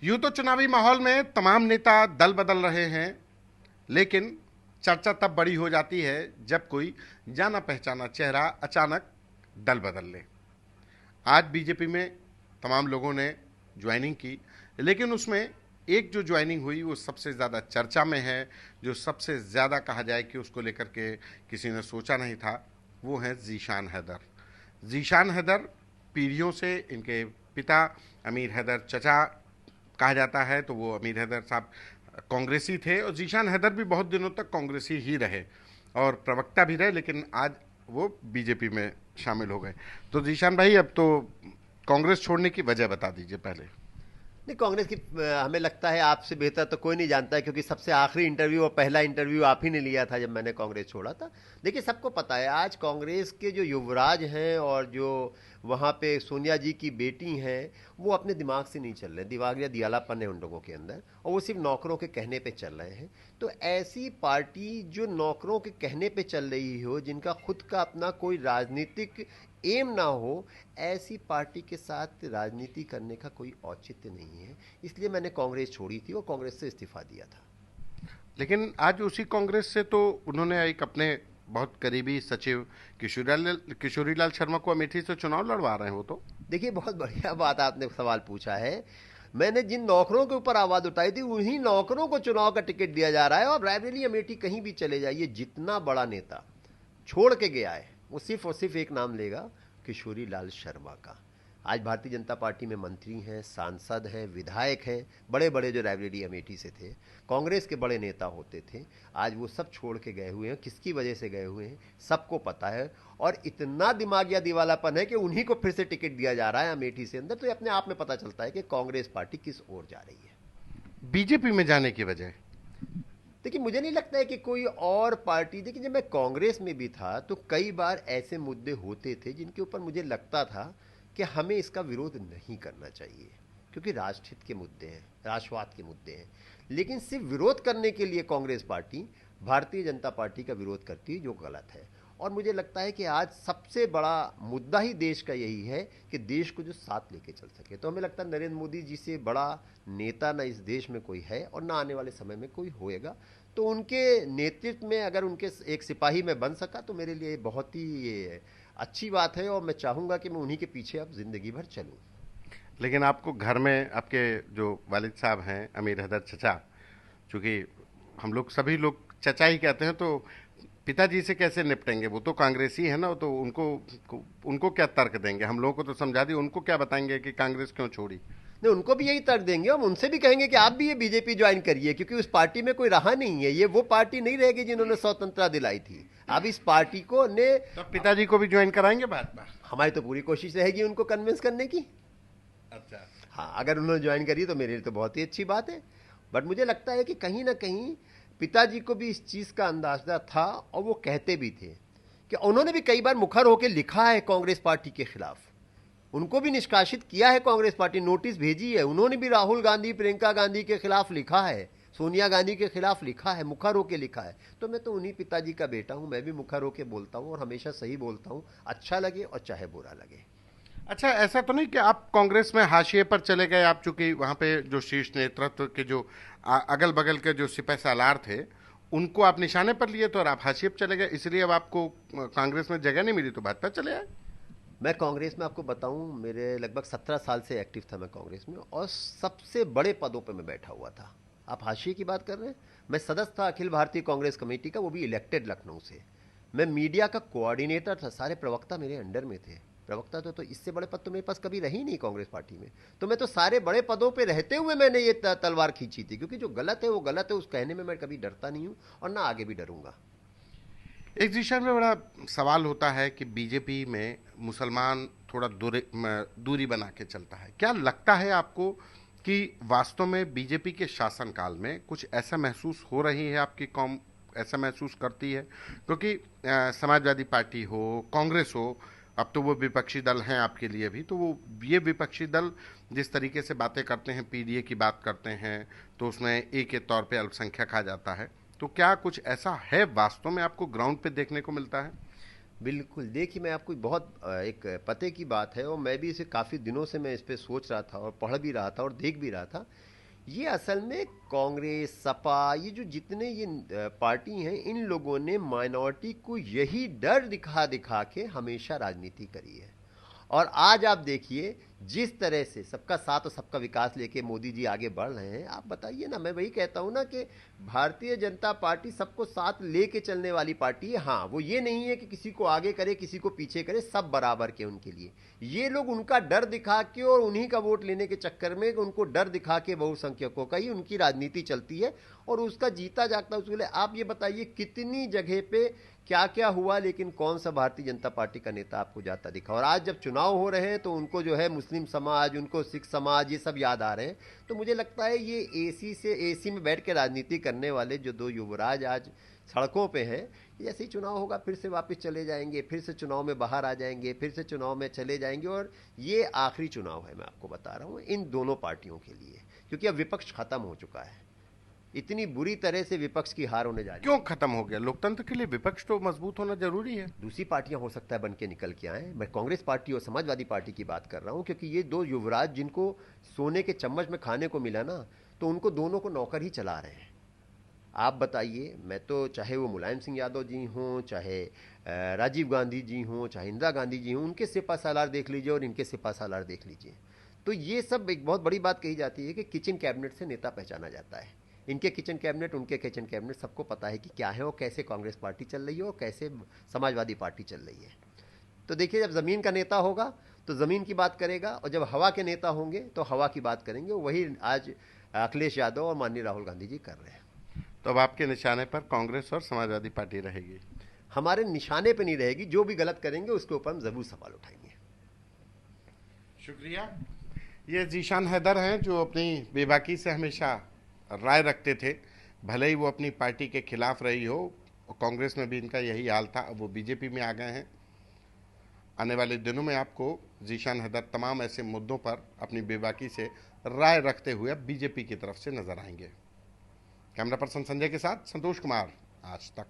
यूं तो चुनावी माहौल में तमाम नेता दल बदल रहे हैं, लेकिन चर्चा तब बड़ी हो जाती है जब कोई जाना पहचाना चेहरा अचानक दल बदल ले। आज बीजेपी में तमाम लोगों ने ज्वाइनिंग की, लेकिन उसमें एक जो ज्वाइनिंग हुई वो सबसे ज़्यादा चर्चा में है, जो सबसे ज़्यादा कहा जाए कि उसको लेकर के किसी ने सोचा नहीं था, वो है ज़ीशान हैदर। ज़ीशान हैदर पीढ़ियों से, इनके पिता अमीर हैदर चचा कहा जाता है, तो वो अमीर हैदर साहब कांग्रेसी थे और ज़ीशान हैदर भी बहुत दिनों तक कांग्रेसी ही रहे और प्रवक्ता भी रहे, लेकिन आज वो बीजेपी में शामिल हो गए। तो ज़ीशान भाई, अब तो कांग्रेस छोड़ने की वजह बता दीजिए पहले। नहीं, कांग्रेस की हमें लगता है आपसे बेहतर तो कोई नहीं जानता है, क्योंकि सबसे आखिरी इंटरव्यू और पहला इंटरव्यू आप ही ने लिया था जब मैंने कांग्रेस छोड़ा था। देखिए, सबको पता है आज कांग्रेस के जो युवराज हैं और जो वहाँ पे सोनिया जी की बेटी हैं, वो अपने दिमाग से नहीं चल रहे, दिमाग या दियालापन है उन लोगों के अंदर, और वो सिर्फ नौकरों के कहने पे चल रहे हैं। तो ऐसी पार्टी जो नौकरों के कहने पे चल रही हो, जिनका खुद का अपना कोई राजनीतिक एम ना हो, ऐसी पार्टी के साथ राजनीति करने का कोई औचित्य नहीं है। इसलिए मैंने कांग्रेस छोड़ी थी और कांग्रेस से इस्तीफा दिया था। लेकिन आज उसी कांग्रेस से तो उन्होंने एक अपने बहुत करीबी सचिव किशोरीलाल शर्मा को अमेठी से चुनाव लड़वा रहे हैं वो तो। देखिए, बहुत बढ़िया बात आपने सवाल पूछा है। मैंने जिन नौकरों के ऊपर आवाज उठाई थी, उन्हीं नौकरों को चुनाव का टिकट दिया जा रहा है। और रायबरेली अमेठी कहीं भी चले जाइए, जितना बड़ा नेता छोड़ के गया है वो सिर्फ और सिर्फ एक नाम लेगा, किशोरी लाल शर्मा का। आज भारतीय जनता पार्टी में मंत्री हैं, सांसद हैं, विधायक हैं, बड़े बड़े जो रायबरेली अमेठी से थे, कांग्रेस के बड़े नेता होते थे, आज वो सब छोड़ के गए हुए हैं। किसकी वजह से गए हुए हैं सबको पता है, और इतना दिमाग या दिवालापन है कि उन्हीं को फिर से टिकट दिया जा रहा है अमेठी से अंदर। तो ये अपने आप में पता चलता है कि कांग्रेस पार्टी किस ओर जा रही है। बीजेपी में जाने की वजह। देखिए, मुझे नहीं लगता है कि कोई और पार्टी, देखिए जब मैं कांग्रेस में भी था तो कई बार ऐसे मुद्दे होते थे जिनके ऊपर मुझे लगता था कि हमें इसका विरोध नहीं करना चाहिए, क्योंकि राष्ट्रहित के मुद्दे हैं, राष्ट्रवाद के मुद्दे हैं। लेकिन सिर्फ विरोध करने के लिए कांग्रेस पार्टी भारतीय जनता पार्टी का विरोध करती है, जो गलत है। और मुझे लगता है कि आज सबसे बड़ा मुद्दा ही देश का यही है कि देश को जो साथ लेके चल सके। तो हमें लगता है नरेंद्र मोदी जी से बड़ा नेता ना इस देश में कोई है और ना आने वाले समय में कोई होएगा। तो उनके नेतृत्व में अगर उनके एक सिपाही में बन सका तो मेरे लिए बहुत ही अच्छी बात है, और मैं चाहूँगा कि मैं उन्हीं के पीछे अब जिंदगी भर चलूँ। लेकिन आपको घर में आपके जो वालिद साहब हैं अमीर हैदर चचा, चूँकि हम लोग सभी लोग चचा ही कहते हैं, तो पिताजी से कैसे निपटेंगे? वो तो कांग्रेसी है ना, तो उनको उनको क्या तर्क देंगे? हम लोगों को तो समझा दिए, उनको क्या बताएंगे कि कांग्रेस क्यों छोड़ी? नहीं, उनको भी यही तर्क देंगे। हम उनसे भी कहेंगे कि आप भी ये बीजेपी ज्वाइन करिए, क्योंकि उस पार्टी में कोई रहा नहीं है। ये वो पार्टी नहीं रहेगी जिन्होंने स्वतंत्रता दिलाई थी। अब इस पार्टी को ने तो पिताजी को भी ज्वाइन कराएंगे भाजपा? हमारी तो पूरी कोशिश रहेगी उनको कन्विंस करने की। अच्छा। हाँ, अगर उन्होंने ज्वाइन करी तो मेरे लिए तो बहुत ही अच्छी बात है। बट मुझे लगता है कि कहीं ना कहीं पिताजी को भी इस चीज़ का अंदाजा था, और वो कहते भी थे कि उन्होंने भी कई बार मुखर होकर लिखा है कांग्रेस पार्टी के खिलाफ। उनको भी निष्कासित किया है कांग्रेस पार्टी, नोटिस भेजी है। उन्होंने भी राहुल गांधी, प्रियंका गांधी के खिलाफ लिखा है, सोनिया गांधी के खिलाफ लिखा है, मुखर होकर लिखा है। तो मैं तो उन्हीं पिताजी का बेटा हूं, मैं भी मुखर होकर बोलता हूं और हमेशा सही बोलता हूं, अच्छा लगे और चाहे बुरा लगे। अच्छा, ऐसा तो नहीं कि आप कांग्रेस में हाशिए पर चले गए? आप चूंकि वहां पे जो शीर्ष नेतृत्व के जो अगल बगल के जो सिपह सालार थे, उनको आप निशाने पर लिए तो, और आप हाशिए पर चले गए, इसलिए अब आपको कांग्रेस में जगह नहीं मिली तो भाजपा चले आए। मैं कांग्रेस में आपको बताऊं, मेरे लगभग 17 साल से एक्टिव था मैं कांग्रेस में, और सबसे बड़े पदों पे मैं बैठा हुआ था। आप हाशिए की बात कर रहे हैं? मैं सदस्य था अखिल भारतीय कांग्रेस कमेटी का, वो भी इलेक्टेड लखनऊ से। मैं मीडिया का कोऑर्डिनेटर था, सारे प्रवक्ता मेरे अंडर में थे। प्रवक्ता तो इससे बड़े पद तो मेरे पास कभी रही नहीं कांग्रेस पार्टी में। तो मैं तो सारे बड़े पदों पे रहते हुए मैंने ये तलवार खींची थी, क्योंकि जो गलत है वो गलत है, उस कहने में मैं कभी डरता नहीं हूं और ना आगे भी डरूंगा। एक दिशा में बड़ा सवाल होता है कि बीजेपी में मुसलमान थोड़ा दूरी बना के चलता है। क्या लगता है आपको कि वास्तव में बीजेपी के शासनकाल में कुछ ऐसा महसूस हो रही है, आपकी कौम ऐसा महसूस करती है? क्योंकि समाजवादी पार्टी हो, कांग्रेस हो, अब तो वो विपक्षी दल हैं आपके लिए भी, तो वो ये विपक्षी दल जिस तरीके से बातें करते हैं, पीडीए की बात करते हैं, तो उसमें ए के तौर पे अल्पसंख्यक आ जाता है। तो क्या कुछ ऐसा है वास्तव में आपको ग्राउंड पे देखने को मिलता है? बिल्कुल, देखिए मैं आपको बहुत एक पते की बात है, और मैं भी इसे काफ़ी दिनों से मैं इस पे सोच रहा था और पढ़ भी रहा था और देख भी रहा था ये असल में कांग्रेस, सपा, ये जो जितने ये पार्टी हैं, इन लोगों ने माइनॉरिटी को यही डर दिखा दिखा के हमेशा राजनीति करी है। और आज आप देखिए जिस तरह से सबका साथ और सबका विकास लेके मोदी जी आगे बढ़ रहे हैं, आप बताइए ना। मैं वही कहता हूं ना कि भारतीय जनता पार्टी सबको साथ लेके चलने वाली पार्टी है। हाँ, वो ये नहीं है कि किसी को आगे करे किसी को पीछे करे, सब बराबर के उनके लिए। ये लोग उनका डर दिखा के और उन्हीं का वोट लेने के चक्कर में उनको डर दिखा के बहुसंख्यकों का ही उनकी राजनीति चलती है और उसका जीता जागता उसके लिए। आप ये बताइए कितनी जगह पे क्या क्या हुआ, लेकिन कौन सा भारतीय जनता पार्टी का नेता आपको जाता दिखा? और आज जब चुनाव हो रहे हैं तो उनको जो है मुस्लिम समाज, उनको सिख समाज, ये सब याद आ रहे हैं। तो मुझे लगता है ये एसी में बैठ के राजनीति करने वाले जो दो युवराज आज सड़कों पे हैं, जैसे ही चुनाव होगा फिर से वापस चले जाएंगे, फिर से चुनाव में बाहर आ जाएंगे, फिर से चुनाव में चले जाएंगे। और ये आखिरी चुनाव है, मैं आपको बता रहा हूँ, इन दोनों पार्टियों के लिए, क्योंकि अब विपक्ष खत्म हो चुका है। इतनी बुरी तरह से विपक्ष की हार होने जा रही है। क्यों खत्म हो गया? लोकतंत्र के लिए विपक्ष तो मजबूत होना जरूरी है। दूसरी पार्टियां हो सकता है बन के निकल के आए। मैं कांग्रेस पार्टी और समाजवादी पार्टी की बात कर रहा हूं, क्योंकि ये दो युवराज जिनको सोने के चम्मच में खाने को मिला ना, तो उनको दोनों को नौकर ही चला रहे हैं। आप बताइए, मैं तो चाहे वो मुलायम सिंह यादव जी हों, चाहे राजीव गांधी जी हों, चाहे इंदिरा गांधी जी हों, उनके सिपा सालार देख लीजिए और इनके सिपा सालार देख लीजिए। तो ये सब एक बहुत बड़ी बात कही जाती है कि किचन कैबिनेट से नेता पहचाना जाता है। इनके किचन कैबिनेट, उनके किचन कैबिनेट, सबको पता है कि क्या है और कैसे कांग्रेस पार्टी चल रही है और कैसे समाजवादी पार्टी चल रही है। तो देखिए, जब ज़मीन का नेता होगा तो ज़मीन की बात करेगा, और जब हवा के नेता होंगे तो हवा की बात करेंगे। वही आज अखिलेश यादव और माननीय राहुल गांधी जी कर रहे हैं। तो अब आपके निशाने पर कांग्रेस और समाजवादी पार्टी रहेगी? हमारे निशाने पर नहीं रहेगी, जो भी गलत करेंगे उसके ऊपर हम ज़रूर सवाल उठाएंगे। शुक्रिया। ये जीशान हैदर हैं जो अपनी बेबाकी से हमेशा राय रखते थे, भले ही वो अपनी पार्टी के खिलाफ रही हो। कांग्रेस में भी इनका यही हाल था, अब वो बीजेपी में आ गए हैं। आने वाले दिनों में आपको जीशान हैदर तमाम ऐसे मुद्दों पर अपनी बेबाकी से राय रखते हुए अब बीजेपी की तरफ से नजर आएंगे। कैमरा पर्सन संजय के साथ संतोष कुमार, आज तक।